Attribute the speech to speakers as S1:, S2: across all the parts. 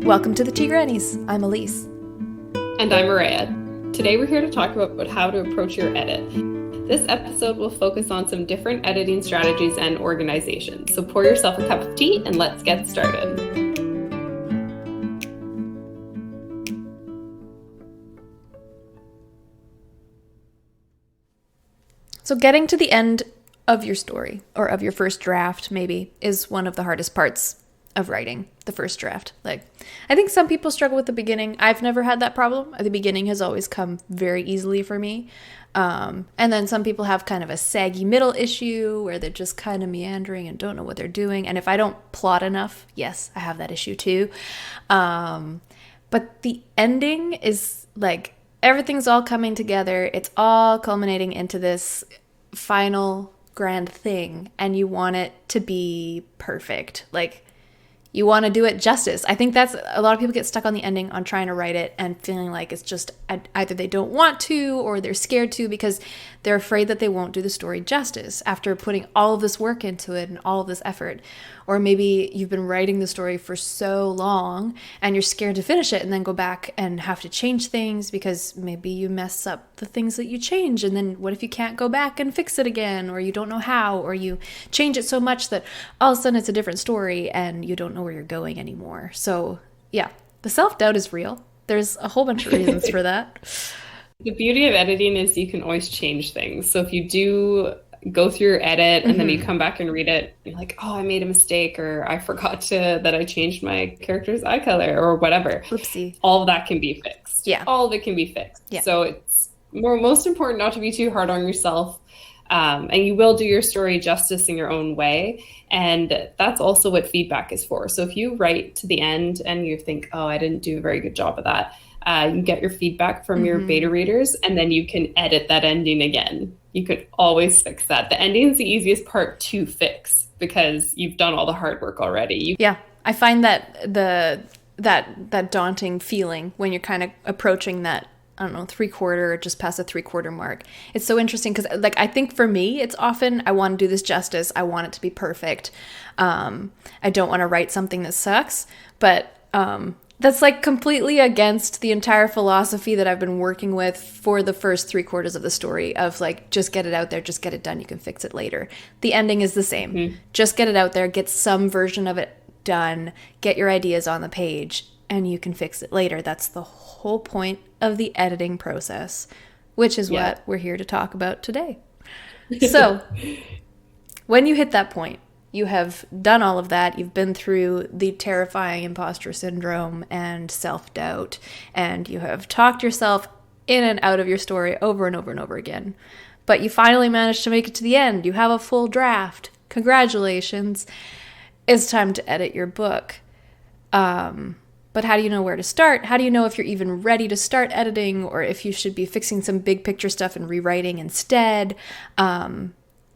S1: Welcome to the Tea Grannies. I'm Elise.
S2: And I'm Maria. Today we're here to talk about how to approach your edit. This episode will focus on some different editing strategies and organizations. So pour yourself a cup of tea and let's get started.
S1: So getting to the end of your story, or of your first draft maybe, is one of the hardest parts of writing, the first draft. Like, I think some people struggle with the beginning. I've never had that problem. The beginning has always come very easily for me. And then some people have kind of a saggy middle issue where they're just kind of meandering and don't know what they're doing. And if I don't plot enough, yes, I have that issue too. But the ending is like, everything's all coming together. It's all culminating into this final grand thing. And you want it to be perfect. Like, you want to do it justice. I think that's a lot of people get stuck on the ending, on trying to write it and feeling like it's just either they don't want to or they're scared to because they're afraid that they won't do the story justice after putting all of this work into it and all of this effort. Or maybe you've been writing the story for so long and you're scared to finish it and then go back and have to change things because maybe you mess up the things that you change. And then what if you can't go back and fix it again, or you don't know how, or you change it so much that all of a sudden it's a different story and you don't know where you're going anymore. So yeah, the self-doubt is real. There's a whole bunch of reasons for that.
S2: The beauty of editing is you can always change things. So if you do go through your edit and then you come back and read it, you're like, oh, I made a mistake, or I forgot that I changed my character's eye color or whatever.
S1: Whoopsie.
S2: All of that can be fixed.
S1: Yeah.
S2: All of it can be fixed.
S1: Yeah.
S2: So it's most important not to be too hard on yourself. And you will do your story justice in your own way. And that's also what feedback is for. So if you write to the end and you think, oh, I didn't do a very good job of that, you get your feedback from your beta readers, and then you can edit that ending again. You could always fix that. The ending is the easiest part to fix because you've done all the hard work already.
S1: Yeah, I find that that daunting feeling when you're kind of approaching that, I don't know, 3/4 or just past the 3/4 mark. It's so interesting because, like, I think for me, it's often I want to do this justice. I want it to be perfect. I don't want to write something that sucks, but that's like completely against the entire philosophy that I've been working with for the first 3/4 of the story of like, just get it out there, just get it done. You can fix it later. The ending is the same. Just get it out there, get some version of it done, get your ideas on the page, and you can fix it later. That's the whole point of the editing process, which is what we're here to talk about today. So when you hit that point, you have done all of that. You've been through the terrifying imposter syndrome and self-doubt, and you have talked yourself in and out of your story over and over and over again. But you finally managed to make it to the end. You have a full draft. Congratulations. It's time to edit your book. But how do you know where to start? How do you know if you're even ready to start editing, or if you should be fixing some big picture stuff and rewriting instead?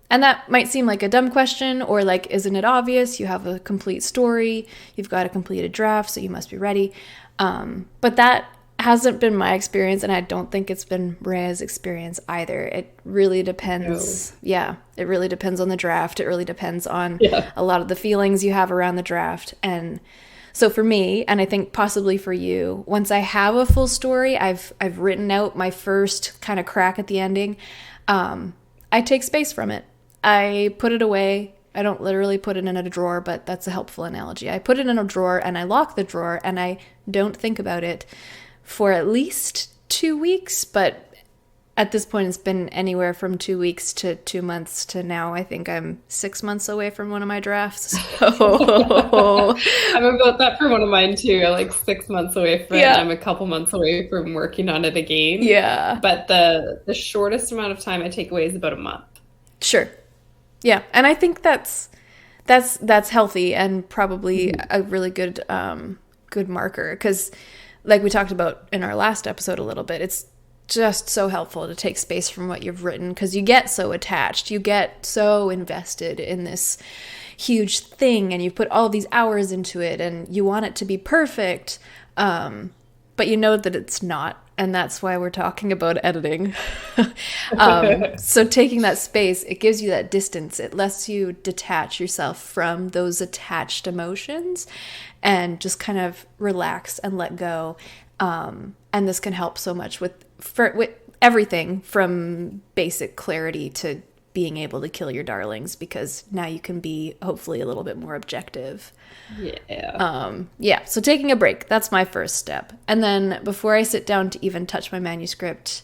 S1: And that might seem like a dumb question, or like, isn't it obvious? You have a complete story, you've got a completed draft, so you must be ready. But that hasn't been my experience, and I don't think it's been Maria's experience either. It really depends. No. Yeah, it really depends on the draft. It really depends on a lot of the feelings you have around the draft. And so for me, and I think possibly for you, once I have a full story, I've written out my first kind of crack at the ending, I take space from it. I put it away. I don't literally put it in a drawer, but that's a helpful analogy. I put it in a drawer and I lock the drawer and I don't think about it for at least 2 weeks, but at this point it's been anywhere from 2 weeks to 2 months to now. I think I'm 6 months away from one of my drafts. So
S2: I'm about that for one of mine too. Like 6 months away from it. I'm a couple months away from working on it again.
S1: Yeah.
S2: But the shortest amount of time I take away is about a month.
S1: Sure. Yeah, and I think that's healthy and probably a really good good marker, because like we talked about in our last episode a little bit, it's just so helpful to take space from what you've written, because you get so attached, you get so invested in this huge thing, and you put all these hours into it, and you want it to be perfect, but you know that it's not. And that's why we're talking about editing. So taking that space, it gives you that distance. It lets you detach yourself from those attached emotions and just kind of relax and let go. And this can help so much with everything from basic clarity to being able to kill your darlings, because now you can be hopefully a little bit more objective. So taking a break, that's my first step. And then before I sit down to even touch my manuscript,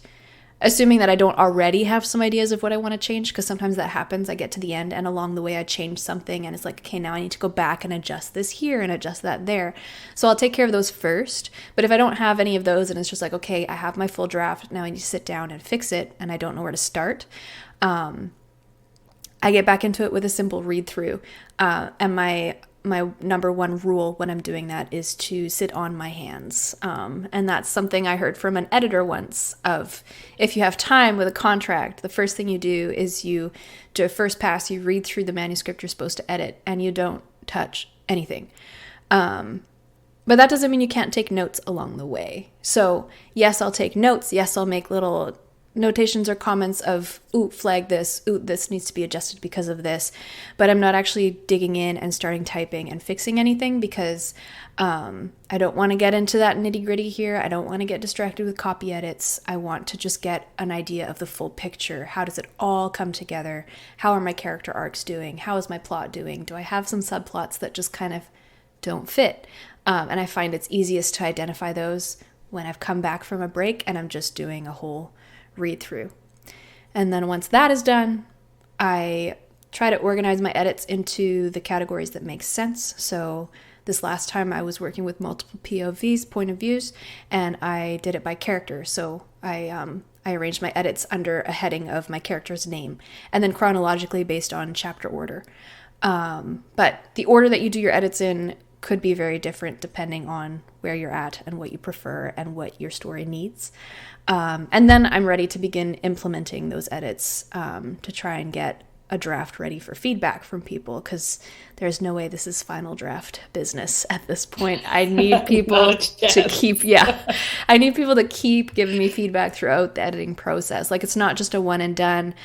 S1: assuming that I don't already have some ideas of what I want to change, because sometimes that happens, I get to the end and along the way I change something and it's like, okay, now I need to go back and adjust this here and adjust that there. So I'll take care of those first. But if I don't have any of those and it's just like, okay, I have my full draft, now I need to sit down and fix it and I don't know where to start, I get back into it with a simple read through. And my number one rule when I'm doing that is to sit on my hands. And that's something I heard from an editor once of, if you have time with a contract, the first thing you do is you do a first pass, you read through the manuscript you're supposed to edit, and you don't touch anything. But that doesn't mean you can't take notes along the way. So yes, I'll take notes. Yes, I'll make little notations or comments of, ooh, flag this, ooh, this needs to be adjusted because of this, but I'm not actually digging in and starting typing and fixing anything, because I don't want to get into that nitty gritty here. I don't want to get distracted with copy edits. I want to just get an idea of the full picture. How does it all come together? How are my character arcs doing? How is my plot doing? Do I have some subplots that just kind of don't fit? And I find it's easiest to identify those when I've come back from a break and I'm just doing a whole read through. And then once that is done, I try to organize my edits into the categories that make sense. So this last time I was working with multiple POVs, point of views, and I did it by character. So I arranged my edits under a heading of my character's name, and then chronologically based on chapter order. But the order that you do your edits in could be very different depending on where you're at and what you prefer and what your story needs. And then I'm ready to begin implementing those edits to try and get a draft ready for feedback from people, because there's no way this is final draft business at this point. I need people to keep, I need people to keep giving me feedback throughout the editing process. Like, it's not just a one and done.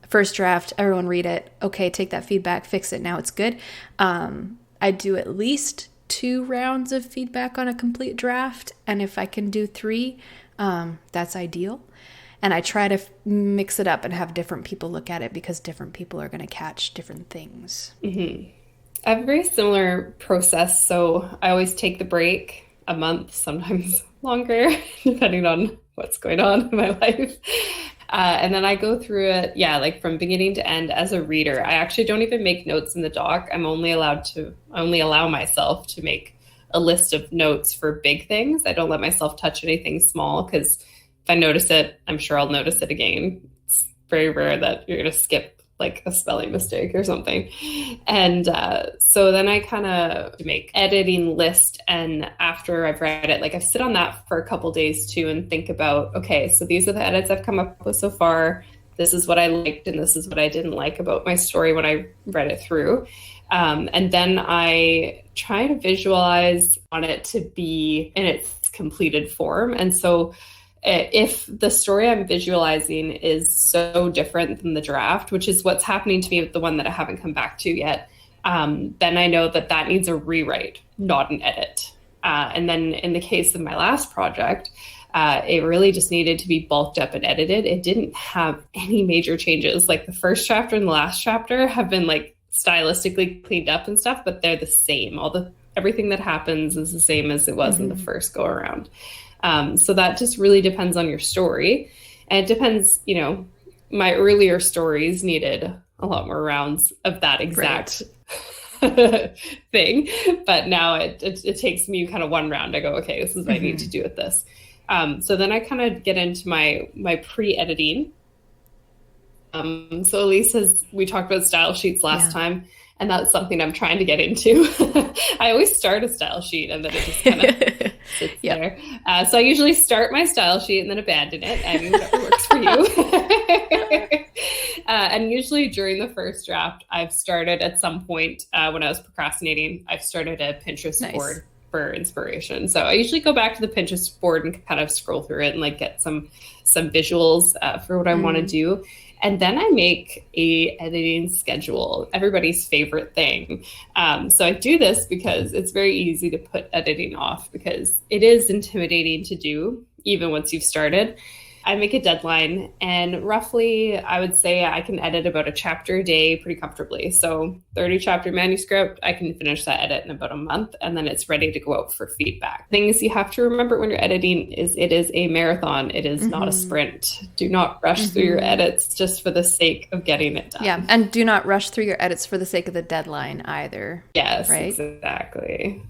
S1: First draft, everyone read it. Okay, take that feedback, fix it. Now it's good. I do at least 2 rounds of feedback on a complete draft. And if I can do 3, that's ideal. And I try to mix it up and have different people look at it, because different people are going to catch different things.
S2: Mm-hmm. I have a very similar process. So I always take the break a month, sometimes longer, depending on what's going on in my life. And then I go through it, like from beginning to end as a reader. I actually don't even make notes in the doc. I only allow myself to make a list of notes for big things. I don't let myself touch anything small, because if I notice it, I'm sure I'll notice it again. It's very rare that you're going to skip like a spelling mistake or something. And so then I kind of make editing list. And after I've read it, like I sit on that for a couple days too and think about, okay, so these are the edits I've come up with so far. This is what I liked and this is what I didn't like about my story when I read it through. And then I try to visualize on it to be in its completed form. And so if the story I'm visualizing is so different than the draft, which is what's happening to me with the one that I haven't come back to yet, then I know that needs a rewrite, not an edit. And then in the case of my last project, it really just needed to be bulked up and edited. It didn't have any major changes. Like the first chapter and the last chapter have been like stylistically cleaned up and stuff, but they're the same. Everything that happens is the same as it was in the first go around. So that just really depends on your story. And it depends, my earlier stories needed a lot more rounds of that exact thing. But now it takes me kind of one round. I go, okay, this is what I need to do with this. So then I kind of get into my pre-editing. So Elise we talked about style sheets last time, and that's something I'm trying to get into. I always start a style sheet and then it just kind of sits there. So I usually start my style sheet and then abandon it, and whatever works for you. And usually during the first draft, I've started at some point when I was procrastinating, I've started a Pinterest board for inspiration. So I usually go back to the Pinterest board and kind of scroll through it and like get some visuals for what I want to do. And then I make a editing schedule, everybody's favorite thing. So I do this because it's very easy to put editing off because it is intimidating to do, even once you've started. I make a deadline, and roughly I would say I can edit about a chapter a day pretty comfortably. So 30 chapter manuscript, I can finish that edit in about a month, and then it's ready to go out for feedback. Things you have to remember when you're editing is it is a marathon. It is not a sprint. Do not rush through your edits just for the sake of getting it done.
S1: Yeah, and do not rush through your edits for the sake of the deadline either.
S2: Yes,
S1: right?
S2: Exactly.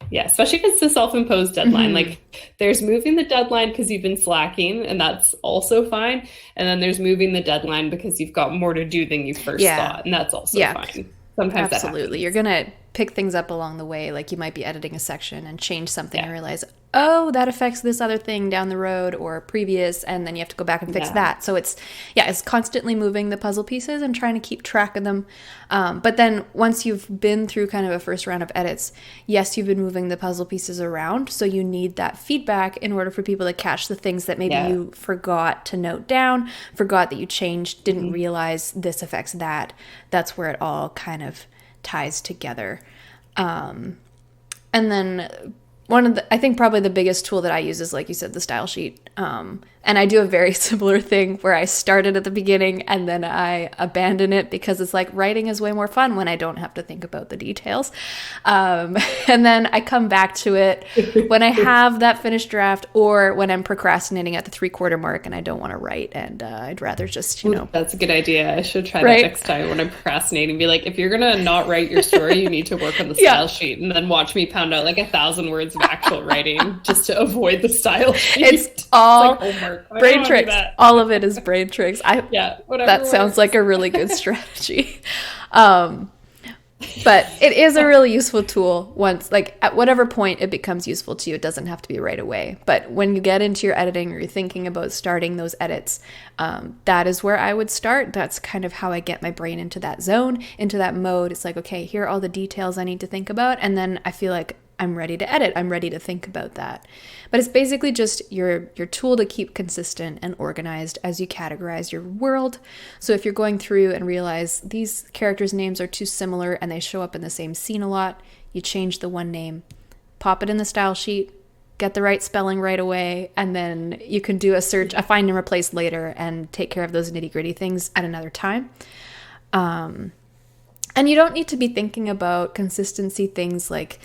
S2: Yeah, especially if it's the self-imposed deadline. Like there's moving the deadline because you've been slacking, and that's also fine. And then there's moving the deadline because you've got more to do than you first thought, and that's also fine. Sometimes
S1: absolutely. You're going to pick things up along the way. Like you might be editing a section and change something and realize, oh, that affects this other thing down the road or previous, and then you have to go back and fix that. So it's constantly moving the puzzle pieces and trying to keep track of them. But then once you've been through kind of a first round of edits, yes, you've been moving the puzzle pieces around. So you need that feedback in order for people to catch the things that maybe you forgot to note down, forgot that you changed, didn't realize this affects that. That's where it all kind of ties together. And then I think probably the biggest tool that I use is, like you said, the style sheet. And I do a very similar thing where I started at the beginning and then I abandon it because it's like writing is way more fun when I don't have to think about the details. And then I come back to it when I have that finished draft or when I'm procrastinating at the 3/4 mark and I don't want to write and I'd rather just,
S2: That's a good idea. I should try that next time when I'm procrastinating. Be like, if you're going to not write your story, you need to work on the style sheet and then watch me pound out like 1,000 words of actual writing just to avoid the style sheet.
S1: It's all brain tricks. All of it is brain tricks. That works. Sounds like a really good strategy. But it is a really useful tool once, like at whatever point it becomes useful to you. It doesn't have to be right away. But when you get into your editing or you're thinking about starting those edits, that is where I would start. That's kind of how I get my brain into that zone, into that mode. It's like, okay, here are all the details I need to think about. And then I feel like I'm ready to edit. I'm ready to think about that. But it's basically just your tool to keep consistent and organized as you categorize your world. So if you're going through and realize these characters' names are too similar and they show up in the same scene a lot, you change the one name, pop it in the style sheet, get the right spelling right away, and then you can do a find and replace later and take care of those nitty-gritty things at another time. And you don't need to be thinking about consistency things like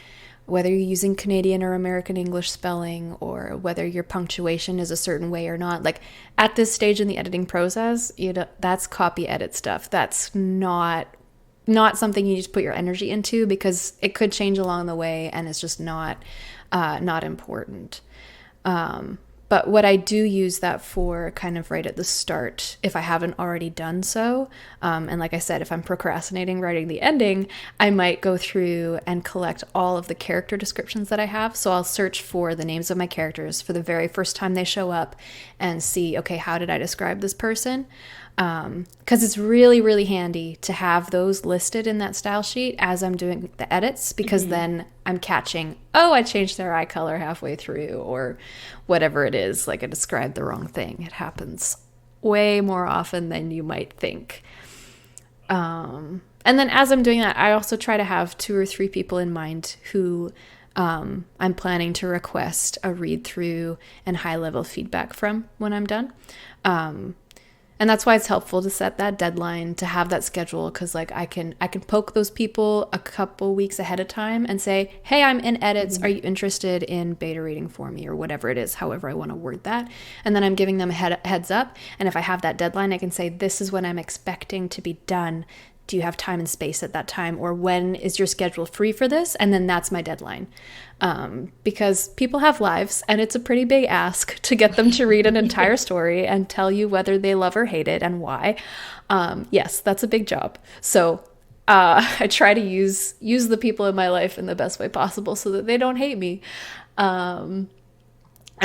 S1: whether you're using Canadian or American English spelling or whether your punctuation is a certain way or not. Like at this stage in the editing process, that's copy edit stuff. That's not something you need to put your energy into because it could change along the way and it's just not important. But what I do use that for kind of right at the start, if I haven't already done so, and like I said, if I'm procrastinating writing the ending, I might go through and collect all of the character descriptions that I have. So I'll search for the names of my characters for the very first time they show up and see, okay, how did I describe this person? Because it's really, really handy to have those listed in that style sheet as I'm doing the edits, because then I'm catching, oh, I changed their eye color halfway through or whatever it is, like I described the wrong thing. It happens way more often than you might think. And then as I'm doing that, I also try to have 2 or 3 people in mind who I'm planning to request a read through and high level feedback from when I'm done. And that's why it's helpful to set that deadline, to have that schedule, because like I can poke those people a couple weeks ahead of time and say, hey, I'm in edits. Are you interested in beta reading for me, or whatever it is, however I want to word that. And then I'm giving them a heads up. And if I have that deadline, I can say, this is when I'm expecting to be done. Do you have time and space at that time? Or when is your schedule free for this? And then that's my deadline. Because people have lives and it's a pretty big ask to get them to read an entire story and tell you whether they love or hate it and why. Yes, that's a big job. So I try to use the people in my life in the best way possible so that they don't hate me. And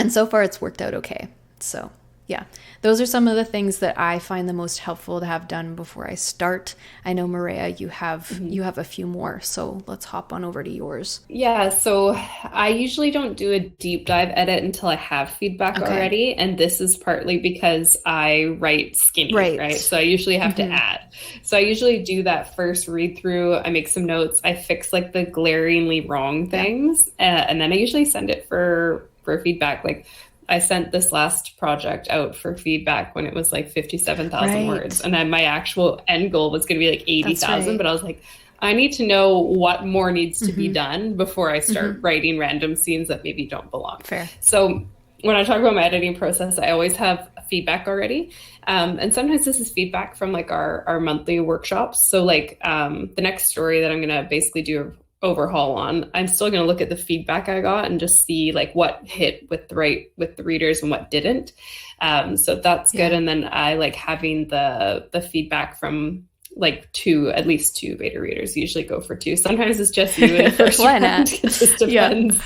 S1: so far it's worked out okay. So Yeah. Those are some of the things that I find the most helpful to have done before I start. I know, Maria, you have a few more, so let's hop on over to yours.
S2: Yeah, so I usually don't do a deep dive edit until I have feedback
S1: Okay.
S2: already. And this is partly because I write skinny, right?
S1: Right.
S2: So I usually have to add. So I usually do that first read through. I make some notes. I fix like the glaringly wrong
S1: Yeah.
S2: things. And then I usually send it for feedback. Like I sent this last project out for feedback when it was like 57,000 words.
S1: Right.
S2: And then my actual end goal was going to be like
S1: That's
S2: 80,000.
S1: right.
S2: But I was like, I need to know what more needs to be done before I start writing random scenes that maybe don't belong.
S1: Fair.
S2: So when I talk about my editing process, I always have feedback already. And sometimes this is feedback from like our monthly workshops. So like the next story that I'm going to basically do an overhaul on, I'm still going to look at the feedback I got and just see like what hit with the readers and what didn't. So that's good. And then I like having the feedback from like at least two beta readers. Usually go for two. Sometimes it's just you in the first
S1: Why
S2: round.
S1: not?
S2: It just depends.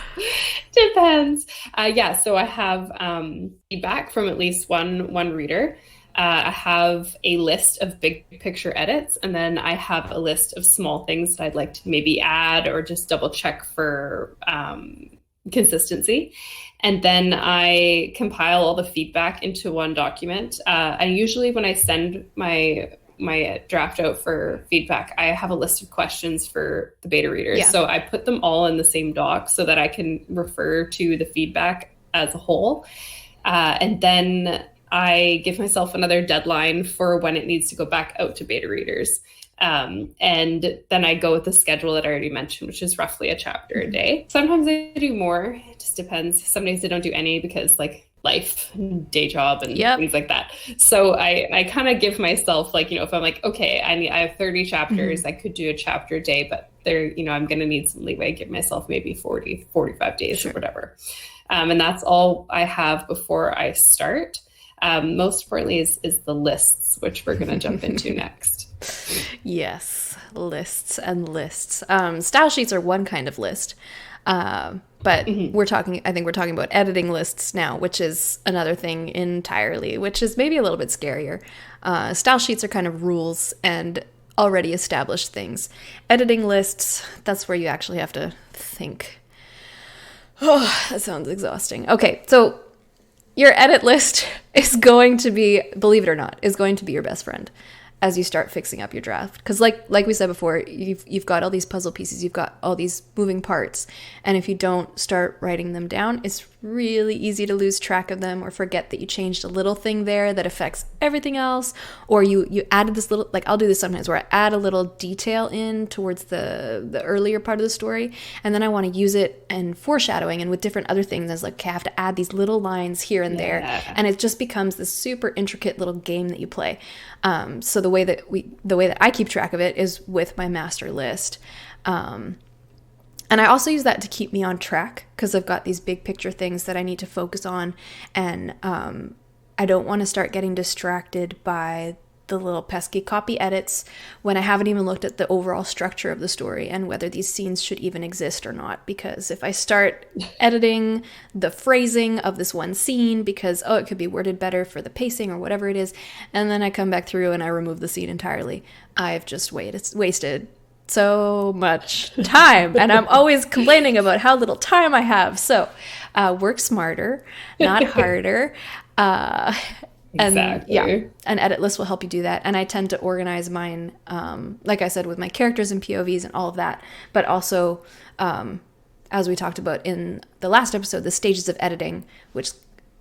S2: Depends. So I have feedback from at least one reader. I have a list of big picture edits, and then I have a list of small things that I'd like to maybe add or just double check for consistency. And then I compile all the feedback into one document. And usually when I send my draft out for feedback, I have a list of questions for the beta readers.
S1: Yeah.
S2: So I put them all in the same doc so that I can refer to the feedback as a whole. And then I give myself another deadline for when it needs to go back out to beta readers. And then I go with the schedule that I already mentioned, which is roughly a chapter a day. Sometimes I do more. It just depends. Some days I don't do any because like life, day job, and things like that. So I kind of give myself like, if I'm like, okay, I have 30 chapters, I could do a chapter a day, but I'm going to need some leeway, give myself maybe 40, 45 days or whatever. And that's all I have before I start. Most importantly is the lists, which we're going to jump into next.
S1: Yes, lists and lists. Style sheets are one kind of list. But I think we're talking about editing lists now, which is another thing entirely, which is maybe a little bit scarier. Style sheets are kind of rules and already established things. Editing lists, that's where you actually have to think. Oh, that sounds exhausting. Okay, so your edit list is going to be, believe it or not, is going to be your best friend as you start fixing up your draft. Because like we said before, you've got all these puzzle pieces, you've got all these moving parts, and if you don't start writing them down, it's really easy to lose track of them or forget that you changed a little thing there that affects everything else, or you added this little, like I'll do this sometimes where I add a little detail in towards the earlier part of the story, and then I want to use it in foreshadowing and with different other things. I was like, okay, I have to add these little lines here and there, and it just becomes this super intricate little game that you play. So the way that I keep track of it is with my master list. And I also use that to keep me on track because I've got these big picture things that I need to focus on. And I don't want to start getting distracted by the little pesky copy edits when I haven't even looked at the overall structure of the story and whether these scenes should even exist or not. Because if I start editing the phrasing of this one scene because, it could be worded better for the pacing or whatever it is, and then I come back through and I remove the scene entirely, I've just wasted so much time. And I'm always complaining about how little time I have. So work smarter, not harder.
S2: Exactly.
S1: An edit list will help you do that. And I tend to organize mine, like I said, with my characters and POVs and all of that. But also, as we talked about in the last episode, the stages of editing, which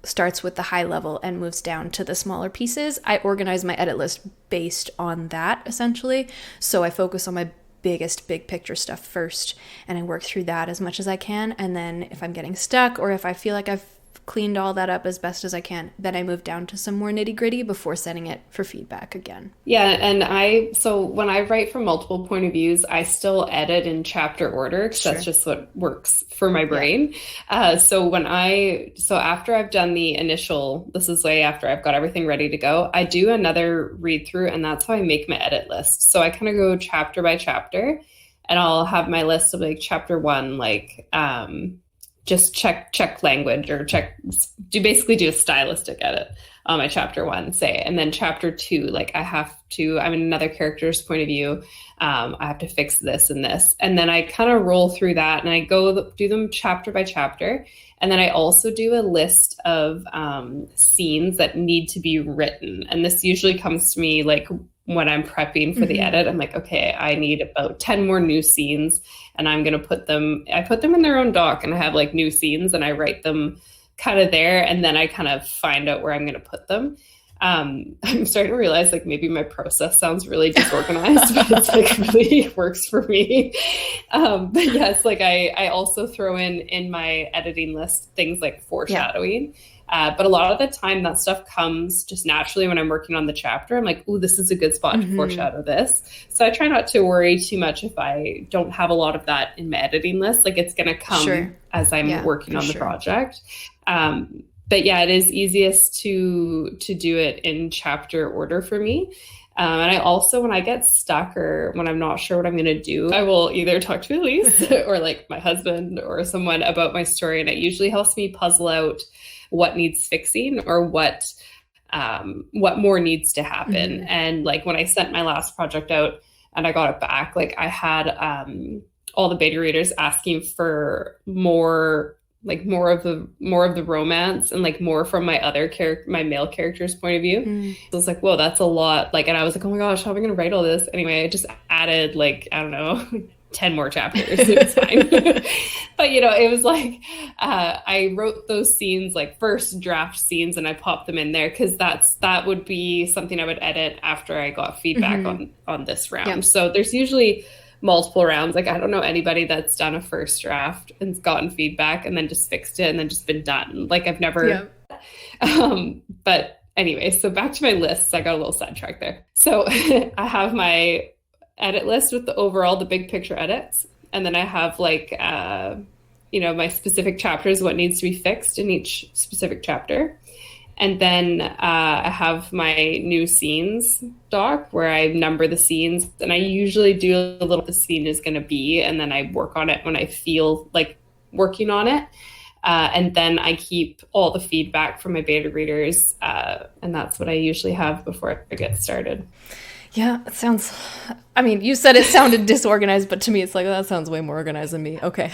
S1: starts with the high level and moves down to the smaller pieces. I organize my edit list based on that, essentially. So I focus on my biggest big picture stuff first, and I work through that as much as I can. And then if I'm getting stuck or if I feel like I've cleaned all that up as best as I can, then I move down to some more nitty gritty before sending it for feedback again.
S2: Yeah, and so when I write from multiple point of views, I still edit in chapter order because that's just what works for my brain. So after I've done the initial, this is way after I've got everything ready to go, I do another read through, and that's how I make my edit list. So I kind of go chapter by chapter, and I'll have my list of like chapter 1, like just check language or do a stylistic edit on my chapter 1, say, and then chapter 2, like I'm in another character's point of view. I have to fix this and this, and then I kind of roll through that, and I do them chapter by chapter, and then I also do a list of scenes that need to be written, and this usually comes to me like when I'm prepping for the edit. I'm like, okay, I need about 10 more new scenes, and I'm going to put them in their own doc, and I have like new scenes, and I write them kind of there, and then I kind of find out where I'm going to put them. I'm starting to realize like maybe my process sounds really disorganized, but it's like really works for me. But yes, like I also throw in my editing list things like foreshadowing. But a lot of the time that stuff comes just naturally when I'm working on the chapter. I'm like, ooh, this is a good spot to foreshadow this. So I try not to worry too much if I don't have a lot of that in my editing list. Like it's going to come as I'm working on the project. But yeah, it is easiest to do it in chapter order for me. And I also, when I get stuck or when I'm not sure what I'm going to do, I will either talk to Elise or like my husband or someone about my story. And it usually helps me puzzle out what needs fixing or what more needs to happen. And like when I sent my last project out and I got it back, like I had all the beta readers asking for more of the romance and like more from my male character's point of view. So it's like, whoa, that's a lot. Like, and I was like, oh my gosh, how am I going to write all this? Anyway, I just added like, I don't know, 10 more chapters. It's fine. But it was like, I wrote those scenes, like first draft scenes, and I popped them in there because that would be something I would edit after I got feedback on this round. Yep. So there's usually multiple rounds. Like I don't know anybody that's done a first draft and gotten feedback and then just fixed it and then just been done. Like I've never, but anyway, so back to my lists. I got a little sidetracked there. So I have my edit list with the big picture edits. And then I have like, my specific chapters, what needs to be fixed in each specific chapter. And then I have my new scenes doc where I number the scenes, and I usually do a little the scene is going to be, and then I work on it when I feel like working on it. And then I keep all the feedback from my beta readers, and that's what I usually have before I get started.
S1: Yeah, it sounds, I mean, you said it sounded disorganized, but to me it's like, oh, that sounds way more organized than me. Okay.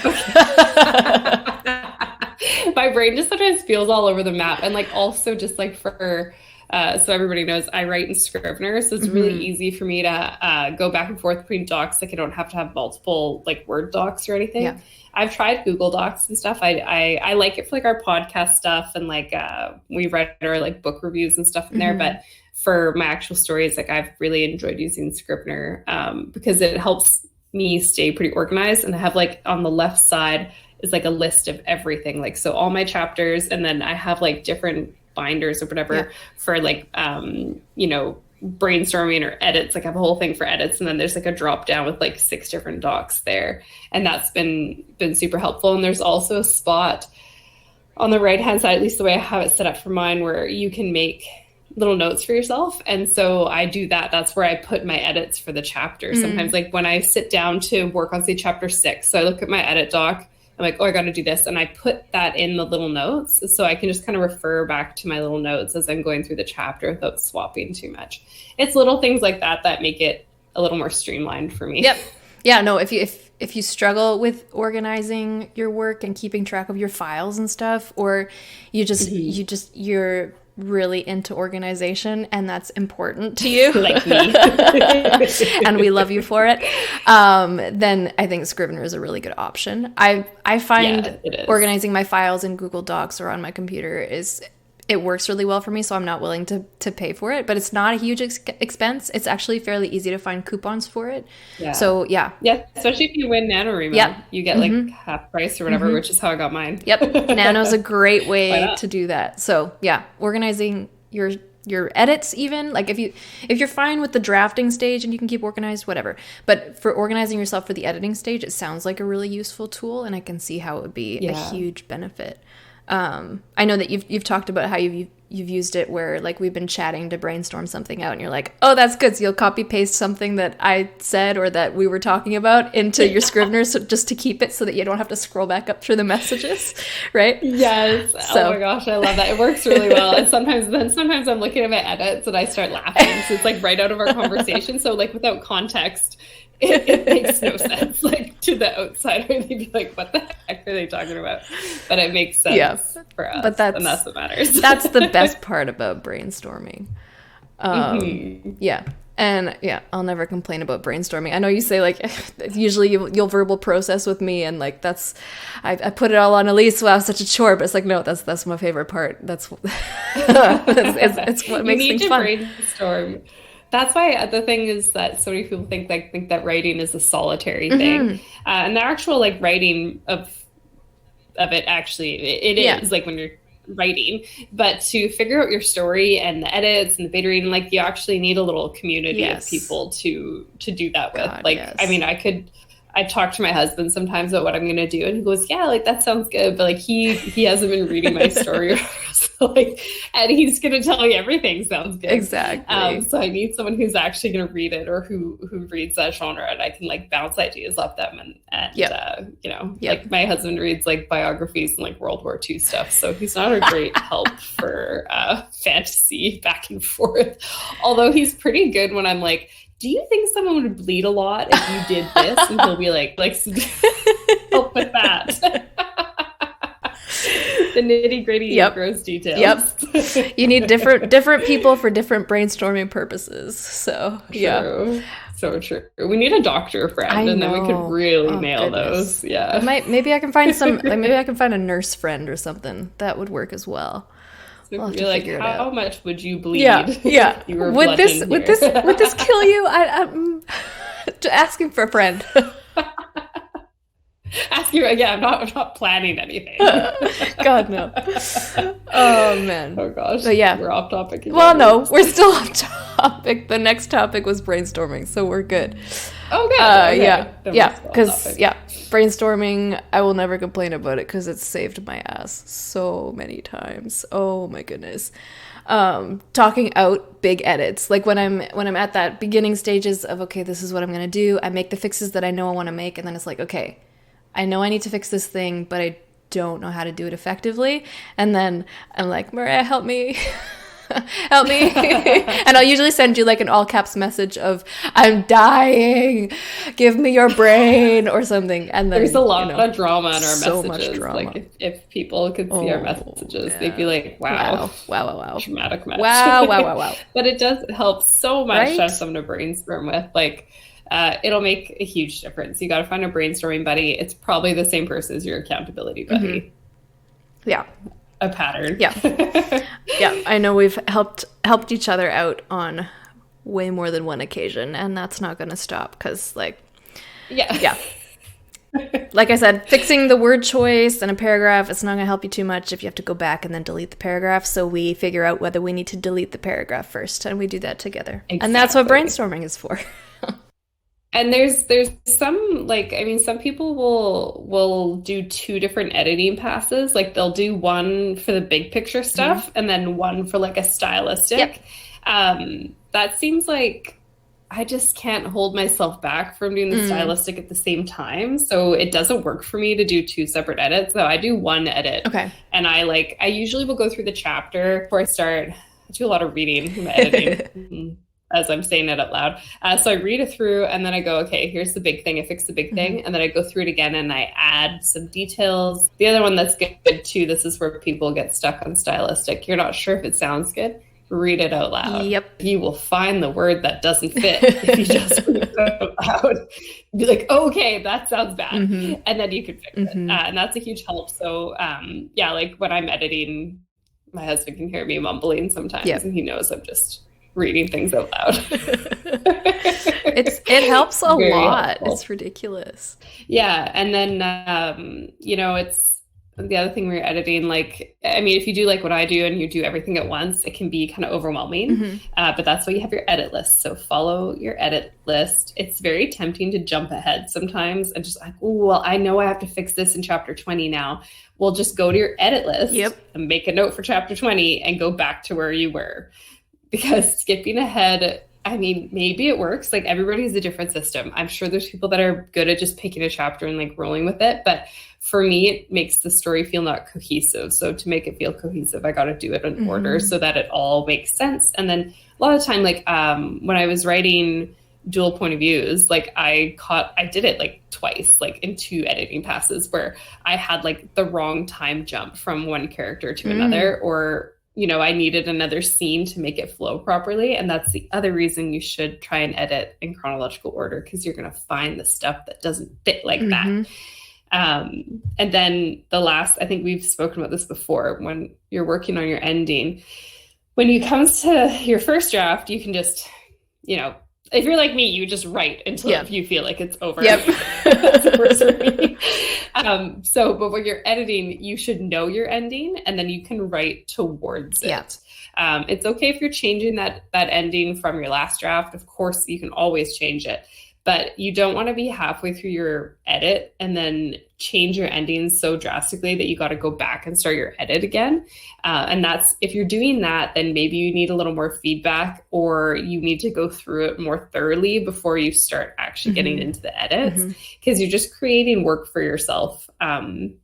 S2: My brain just sometimes feels all over the map. And like also just like for so everybody knows I write in Scrivener, so it's really easy for me to go back and forth between docs. Like I don't have to have multiple like Word docs or anything. I've tried Google Docs and stuff. I like it for like our podcast stuff, and like we write our like book reviews and stuff in there, but for my actual stories, like I've really enjoyed using Scrivener because it helps me stay pretty organized. And I have like on the left side is like a list of everything, like so all my chapters, and then I have like different binders or whatever for like brainstorming or edits. Like I have a whole thing for edits, and then there's like a drop down with like 6 different docs there, and that's been super helpful. And there's also a spot on the right hand side, at least the way I have it set up for mine, where you can make little notes for yourself. And so I do that. That's where I put my edits for the chapter. Sometimes like when I sit down to work on say chapter 6, so I look at my edit doc, I'm like, oh, I got to do this. And I put that in the little notes so I can just kind of refer back to my little notes as I'm going through the chapter without swapping too much. It's little things like that that make it a little more streamlined for me.
S1: Yep. Yeah, no, if you struggle with organizing your work and keeping track of your files and stuff, or you're really into organization and that's important to you,
S2: like me,
S1: and we love you for it, then I think Scrivener is a really good option. I find organizing my files in Google Docs or on my computer it works really well for me, so I'm not willing to pay for it, but it's not a huge expense. It's actually fairly easy to find coupons for it. So yeah,
S2: especially if you win NaNoWriMo, you get like half price or whatever, which is how I got mine.
S1: Nano's a great way to do that. So yeah, organizing your edits, even like if you're fine with the drafting stage and you can keep organized, whatever, but for organizing yourself for the editing stage, it sounds like a really useful tool, and I can see how it would be a huge benefit. I know that you've talked about how you've used it where like we've been chatting to brainstorm something out and you're like, oh, that's good. So you'll copy paste something that I said or that we were talking about into your Scrivener just to keep it so that you don't have to scroll back up through the messages, right?
S2: Yes.
S1: So.
S2: Oh my gosh, I love that. It works really well. And sometimes I'm looking at my edits and I start laughing. So it's like right out of our conversation. So like without context, it makes no sense. Like to the outsider, they'd be like, what the heck are they talking about? But it makes sense for us. But and that's what matters.
S1: That's the best part about brainstorming. Yeah. And yeah, I'll never complain about brainstorming. I know you say like, usually you'll verbal process with me and like I put it all on Elise. Wow, such a chore. But it's like, no, that's my favorite part. That's it's what makes things fun.
S2: You need to brainstorm. That's why the thing is that so many people think that writing is a solitary thing, and the actual like writing of it actually it is like when you're writing, but to figure out your story and the edits and the beta reading, like you actually need a little community of people to do that with. I mean, I talk to my husband sometimes about what I'm going to do and he goes, yeah, like that sounds good. But like he hasn't been reading my story. So like, and he's going to tell me everything sounds good.
S1: Exactly.
S2: So I need someone who's actually going to read it or who reads that genre and I can like bounce ideas off them. Like my husband reads like biographies and like World War II stuff. So he's not a great help for fantasy back and forth. Although he's pretty good when I'm like, do you think someone would bleed a lot if you did this? And he'll be like help with that. The nitty gritty, gross details.
S1: Yep. You need different people for different brainstorming purposes. So
S2: true. So true. We need a doctor friend, and then we could really nail those. Yeah.
S1: Maybe I can find maybe I can find a nurse friend or something that would work as well.
S2: So you're like, how much would you bleed?
S1: Yeah. You were would this kill you? I'm asking for a friend.
S2: I'm not planning anything.
S1: God no. Oh man.
S2: Oh gosh.
S1: But yeah,
S2: we're off topic again.
S1: Well, no, we're still off topic. The next topic was brainstorming, so we're good.
S2: Oh, good. Okay.
S1: Because brainstorming, I will never complain about it because it's saved my ass so many times. Oh my goodness. Talking out big edits, like when I'm at that beginning stages of okay, this is what I'm gonna do. I make the fixes that I know I want to make, and then it's like, okay, I know I need to fix this thing, but I don't know how to do it effectively. And then I'm like, Mariah, help me. Help me. And I'll usually send you like an all caps message of I'm dying, give me your brain or something. And then
S2: there's a lot of drama in our
S1: so
S2: messages.
S1: Much drama.
S2: Like if people could see our messages, they'd be like, wow. Dramatic message.
S1: Wow.
S2: But it does help so much to have someone to brainstorm with. Like it'll make a huge difference. You got to find a brainstorming buddy. It's probably the same person as your accountability buddy.
S1: Mm-hmm. Yeah.
S2: A pattern.
S1: Yeah. Yeah. I know we've helped each other out on way more than one occasion, and that's not going to stop because like, yeah. Like I said, fixing the word choice in a paragraph, it's not going to help you too much if you have to go back and then delete the paragraph. So we figure out whether we need to delete the paragraph first, and we do that together. Exactly. And that's what brainstorming is for.
S2: And there's some, like, I mean, some people will do two different editing passes. Like they'll do one for the big picture stuff and then one for like a stylistic. Yep. That seems like I just can't hold myself back from doing the stylistic at the same time. So it doesn't work for me to do two separate edits. So I do one edit.
S1: Okay.
S2: And I usually will go through the chapter before I start. I do a lot of reading and editing. As I'm saying it out loud. So I read it through and then I go, okay, here's the big thing. I fix the big thing. And then I go through it again and I add some details. The other one that's good too, this is where people get stuck on stylistic. You're not sure if it sounds good. Read it out loud.
S1: Yep.
S2: You will find the word that doesn't fit if you just read it out loud. Be like, okay, that sounds bad. And then you can fix it. And that's a huge help. So like when I'm editing, my husband can hear me mumbling sometimes and he knows I'm just reading things out loud.
S1: It helps a lot. Helpful. It's ridiculous.
S2: Yeah. And then, the other thing when you're editing, like, I mean, if you do like what I do and you do everything at once, it can be kind of overwhelming. But that's why you have your edit list. So follow your edit list. It's very tempting to jump ahead sometimes and just like, oh, well, I know I have to fix this in chapter 20 now. Well, just go to your edit list and make a note for chapter 20 and go back to where you were. Because skipping ahead, I mean, maybe it works. Like, everybody has a different system. I'm sure there's people that are good at just picking a chapter and like rolling with it. But for me, it makes the story feel not cohesive. So to make it feel cohesive, I got to do it in order so that it all makes sense. And then a lot of time, like when I was writing dual point of views, like I did it like twice, like in 2 editing passes where I had like the wrong time jump from one character to another, or you know, I needed another scene to make it flow properly. And that's the other reason you should try and edit in chronological order, because you're going to find the stuff that doesn't fit like that. And then the last, I think we've spoken about this before, when you're working on your ending, when it comes to your first draft, you can just, you know, if you're like me, you just write until you feel like it's over. That's the worst for me. But when you're editing, you should know your ending, and then you can write towards it. It's okay if you're changing that ending from your last draft. Of course, you can always change it. But you don't want to be halfway through your edit and then change your ending so drastically that you got to go back and start your edit again. And that's, if you're doing that, then maybe you need a little more feedback, or you need to go through it more thoroughly before you start actually getting into the edits, because you're just creating work for yourself. And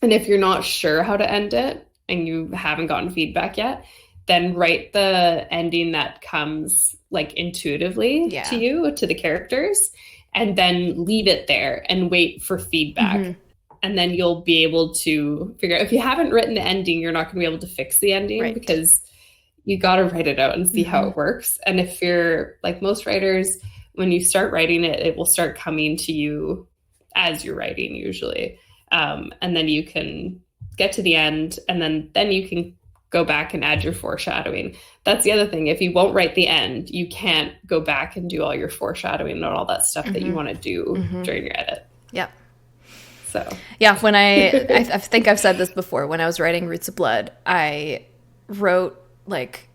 S2: if you're not sure how to end it and you haven't gotten feedback yet, then write the ending that comes like intuitively to you, to the characters, and then leave it there and wait for feedback. And then you'll be able to figure out, if you haven't written the ending, you're not going to be able to fix the ending, because you got to write it out and see how it works. And if you're like most writers, when you start writing it, it will start coming to you as you're writing usually. And then you can get to the end, and then you can go back and add your foreshadowing. That's the other thing. If you won't write the end, you can't go back and do all your foreshadowing and all that stuff that you want to do during your edit. So
S1: when I think I've said this before, when I was writing Roots of Blood, I wrote like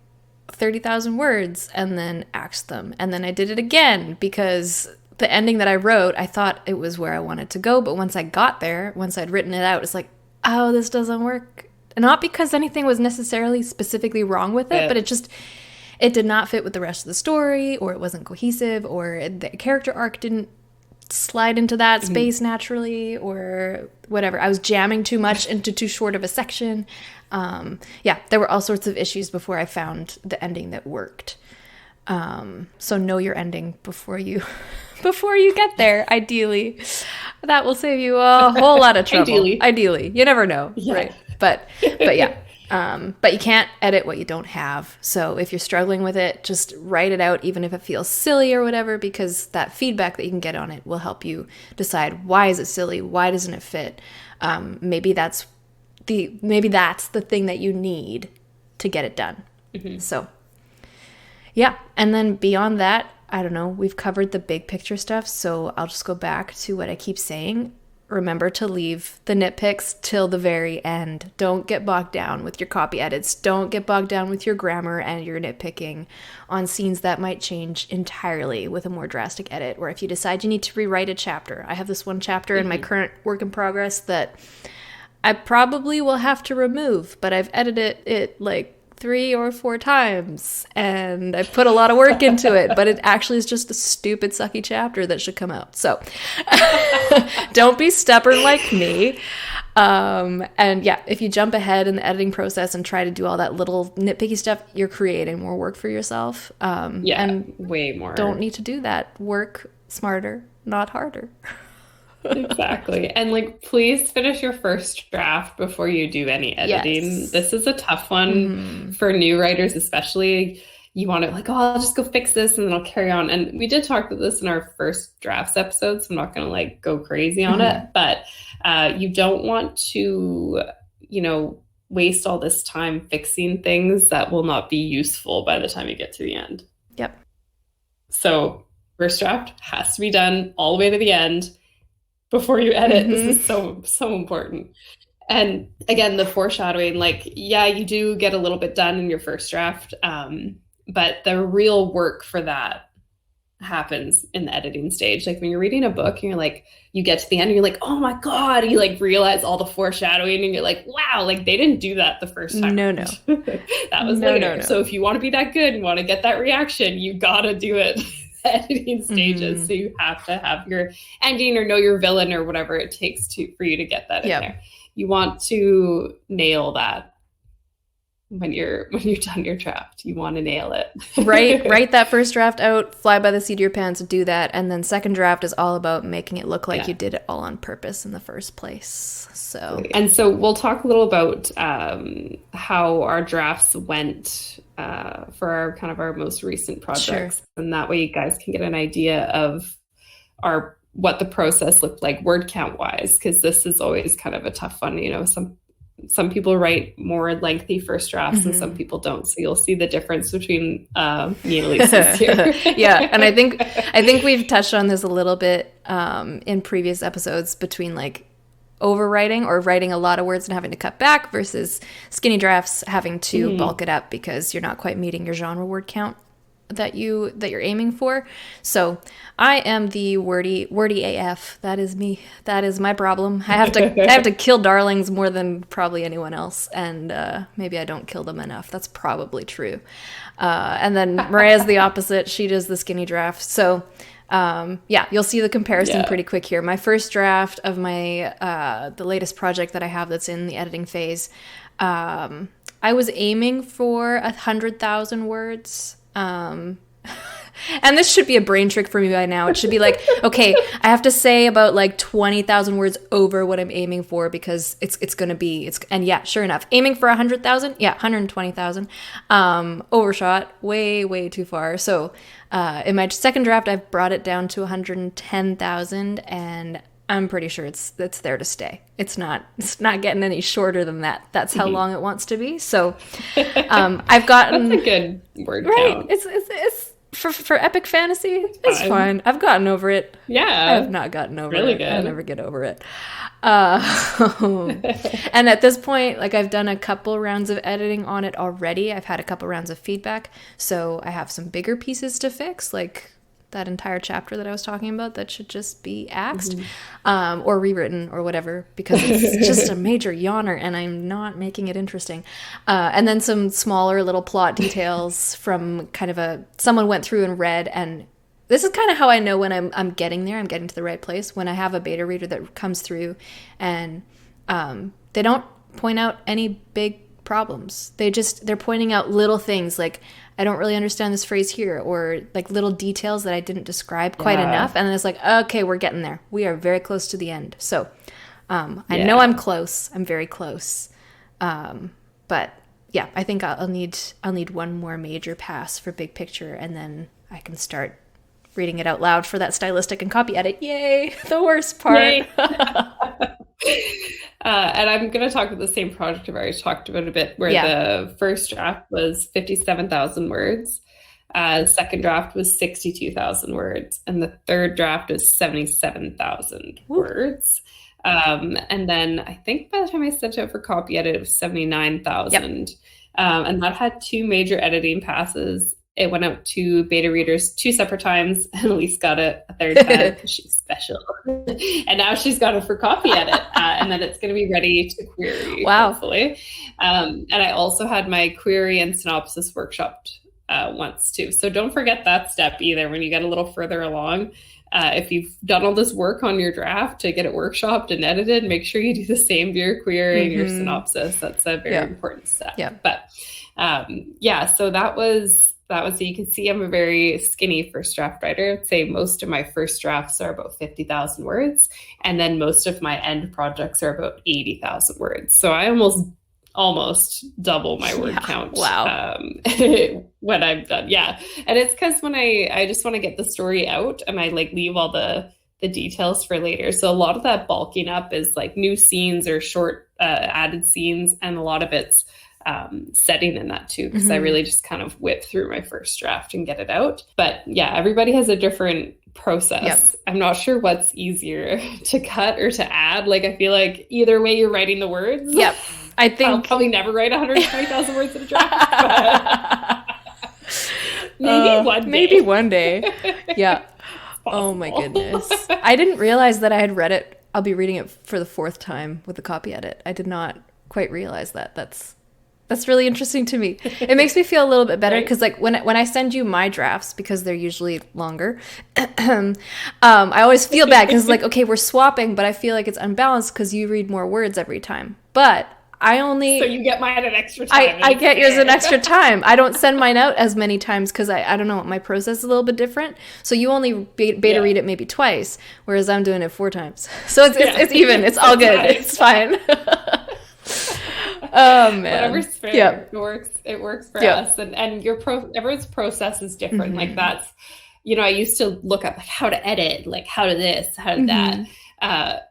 S1: 30,000 words and then axed them. And then I did it again, because the ending that I wrote, I thought it was where I wanted to go. But once I got there, once I'd written it out, it's like, oh, this doesn't work. Not because anything was necessarily specifically wrong with it, but it did not fit with the rest of the story, or it wasn't cohesive, or the character arc didn't slide into that space naturally, or whatever. I was jamming too much into too short of a section. There were all sorts of issues before I found the ending that worked. So know your ending before you get there, ideally. That will save you a whole lot of trouble. Ideally. You never know, right? But yeah. But you can't edit what you don't have. So if you're struggling with it, just write it out, even if it feels silly or whatever, because that feedback that you can get on it will help you decide, why is it silly? Why doesn't it fit? Maybe that's the thing that you need to get it done. So yeah. And then beyond that, I don't know, we've covered the big picture stuff. So I'll just go back to what I keep saying. Remember to leave the nitpicks till the very end. Don't get bogged down with your copy edits. Don't get bogged down with your grammar and your nitpicking on scenes that might change entirely with a more drastic edit. Or if you decide you need to rewrite a chapter. I have this one chapter in my current work in progress that I probably will have to remove, but I've edited it like 3 or 4 times, and I put a lot of work into it, but it actually is just a stupid, sucky chapter that should come out. So don't be stubborn like me. And yeah, if you jump ahead in the editing process and try to do all that little nitpicky stuff, you're creating more work for yourself. And
S2: way more.
S1: Don't need to do that. Work smarter, not harder.
S2: Exactly. And like, please finish your first draft before you do any editing.
S1: Yes.
S2: This is a tough one for new writers, especially. You want to like, oh, I'll just go fix this and then I'll carry on. And we did talk about this in our first drafts episode, so I'm not going to like go crazy on it. But you don't want to, waste all this time fixing things that will not be useful by the time you get to the end.
S1: Yep.
S2: So first draft has to be done all the way to the end before you edit. This is so important. And again, the foreshadowing, like, yeah, you do get a little bit done in your first draft, but the real work for that happens in the editing stage. Like when you're reading a book and you're like, you get to the end and you're like, oh my God, you like realize all the foreshadowing and you're like, wow, like they didn't do that the first time.
S1: No.
S2: That was later. No. So if you want to be that good and want to get that reaction, you gotta do it editing stages. So you have to have your ending or know your villain or whatever it takes for you to get that in there. You want to nail that when you're done your draft. You want to nail it.
S1: Write that first draft out, fly by the seat of your pants, do that, and then second draft is all about making it look like you did it all on purpose in the first place.
S2: So we'll talk a little about how our drafts went for our most recent projects, and that way you guys can get an idea of what the process looked like word count wise, because this is always kind of a tough one. You know, some people write more lengthy first drafts and some people don't. So you'll see the difference between me and Lisa's here.
S1: Yeah. And I think we've touched on this a little bit in previous episodes between like overwriting or writing a lot of words and having to cut back versus skinny drafts having to bulk it up because you're not quite meeting your genre word count that you're aiming for. So I am the wordy AF. That is me. That is my problem. I have to kill darlings more than probably anyone else, and maybe I don't kill them enough. That's probably true. And then Mariah's the opposite. She does the skinny draft. So you'll see the comparison pretty quick here. My first draft of my the latest project that I have that's in the editing phase, I was aiming for 100,000 words. And this should be a brain trick for me by now. It should be like, okay, I have to say about like 20,000 words over what I'm aiming for because it's going to be, and yeah, sure enough, aiming for 100,000. Yeah, 120,000. Overshot way too far. So, in my second draft, I've brought it down to 110,000 and I'm pretty sure it's there to stay. It's not getting any shorter than that. That's how long it wants to be. So, I've gotten
S2: that's a good word
S1: Right.
S2: count.
S1: It's for epic fantasy. It's fine. I've gotten over it.
S2: Yeah,
S1: I have not gotten over
S2: really
S1: it.
S2: Good.
S1: I never get over it. And at this point, like I've done a couple rounds of editing on it already. I've had a couple rounds of feedback, so I have some bigger pieces to fix, like that entire chapter that I was talking about that should just be axed or rewritten or whatever, because it's just a major yawner and I'm not making it interesting. And then some smaller little plot details from kind of someone went through and read, and this is kind of how I know when I'm getting there, I'm getting to the right place, when I have a beta reader that comes through and they don't point out any big problems. They're pointing out little things like, I don't really understand this phrase here, or like little details that I didn't describe quite enough. And then it's like, okay, we're getting there. We are very close to the end. So I know I'm close. I'm very close. But yeah, I think I'll need one more major pass for big picture, and then I can start reading it out loud for that stylistic and copy edit. Yay! The worst part.
S2: And I'm going to talk about the same project I've already talked about a bit, where the first draft was 57,000 words. Second draft was 62,000 words. And the third draft was 77,000 words. And then I think by the time I sent it out for copy edit, it was 79,000. And that had two major editing passes. It went out to beta readers 2 separate times, and Elise got it a third time because she's special. And now she's got it for copy edit, and then it's going to be ready to query, hopefully. And I also had my query and synopsis workshopped once too. So don't forget that step either when you get a little further along. If you've done all this work on your draft to get it workshopped and edited, make sure you do the same to your query and your synopsis. That's a very important step.
S1: Yeah.
S2: But so that was so you can see I'm a very skinny first draft writer. I'd say most of my first drafts are about 50,000 words, and then most of my end projects are about 80,000 words. So I almost double my word count.
S1: Wow.
S2: When I'm done. Yeah. And it's because when I just want to get the story out, and I like leave all the details for later. So a lot of that bulking up is like new scenes or short added scenes, and a lot of it's setting in that too, because I really just kind of whip through my first draft and get it out. But yeah, everybody has a different process.
S1: Yep.
S2: I'm not sure what's easier to cut or to add. Like, I feel like either way you're writing the words.
S1: Yep. I think
S2: I'll probably never write 120,000 words in a draft. But
S1: maybe one day. Yeah. Oh my goodness. I didn't realize that I had read it. I'll be reading it for the 4th time with the copy edit. I did not quite realize that. That's really interesting to me. It makes me feel a little bit better because like when I send you my drafts, because they're usually longer, I always feel bad because like, okay, we're swapping, but I feel like it's unbalanced because you read more words every time. But I only...
S2: So you get mine an extra time.
S1: I get yours an extra time. I don't send mine out as many times because I don't know, my process is a little bit different. So you only beta read it maybe twice, whereas I'm doing it 4 times. So it's even. It's all good. It's fine. Oh man,
S2: whatever's fair. Yep. It works for us, and everyone's process is different. Like that's, I used to look up like how to edit, like how to this, how to that,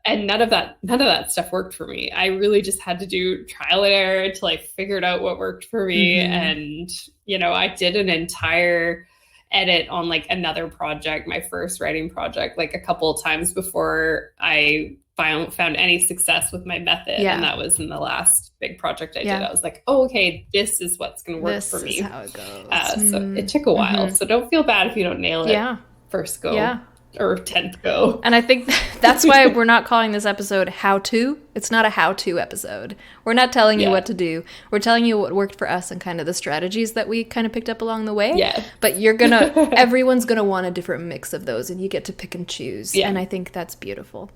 S2: and none of that stuff worked for me. I really just had to do trial and error to like figure out what worked for me, and I did an entire edit on like another project, my first writing project, like a couple of times before I found any success with my method. And that was in the last big project I did. I was like, oh, okay, this is what's going to work for me.
S1: This is how it goes.
S2: So it took a while. So don't feel bad if you don't nail it first go or 10th go.
S1: And I think that's why we're not calling this episode How To. It's not a how-to episode. We're not telling you what to do. We're telling you what worked for us and kind of the strategies that we kind of picked up along the way.
S2: Yeah.
S1: But everyone's going to want a different mix of those, and you get to pick and choose. Yeah. And I think that's beautiful.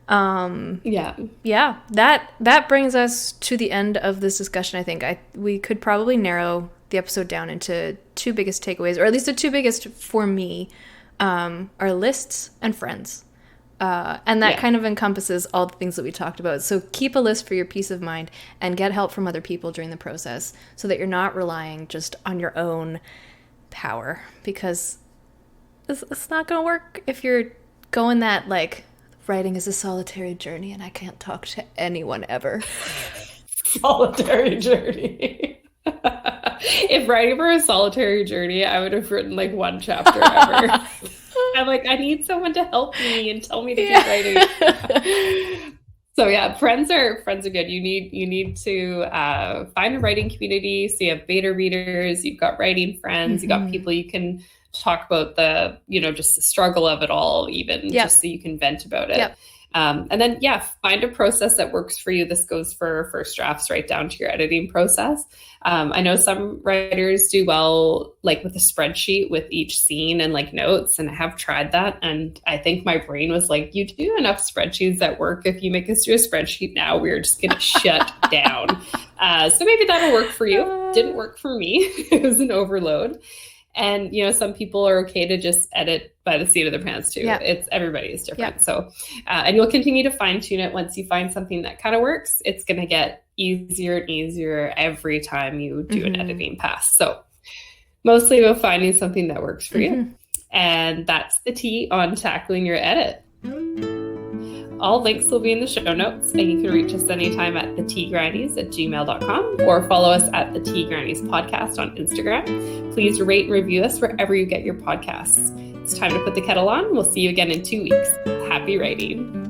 S1: That brings us to the end of this discussion. I think we could probably narrow the episode down into 2 biggest takeaways, or at least the 2 biggest for me, are lists and friends. And that kind of encompasses all the things that we talked about. So keep a list for your peace of mind and get help from other people during the process so that you're not relying just on your own power, because it's not going to work if you're going that like, writing is a solitary journey and I can't talk to anyone ever.
S2: Solitary journey. If writing were a solitary journey, I would have written like 1 chapter ever. I'm like, I need someone to help me and tell me to keep writing. So yeah, friends are good. You need to find a writing community. So you have beta readers, you've got writing friends, you've got people you can talk about the, just the struggle of it all, even just so you can vent about it. And then, find a process that works for you. This goes for first drafts right down to your editing process. I know some writers do well, like with a spreadsheet with each scene and like notes, and I have tried that. And I think my brain was like, you do enough spreadsheets that work. If you make us do a spreadsheet now, we're just going to shut down. So maybe that'll work for you. Didn't work for me. It was an overload. And, some people are okay to just edit by the seat of their pants too. Everybody is different. So, and you'll continue to fine tune it. Once you find something that kind of works, it's going to get easier and easier every time you do an editing pass. So mostly about finding something that works for you. And that's the tea on tackling your edit. All links will be in the show notes, and you can reach us anytime at theteagrannies@gmail.com or follow us at the Tea Grannies Podcast on Instagram. Please rate and review us wherever you get your podcasts. It's time to put the kettle on. We'll see you again in 2 weeks. Happy writing.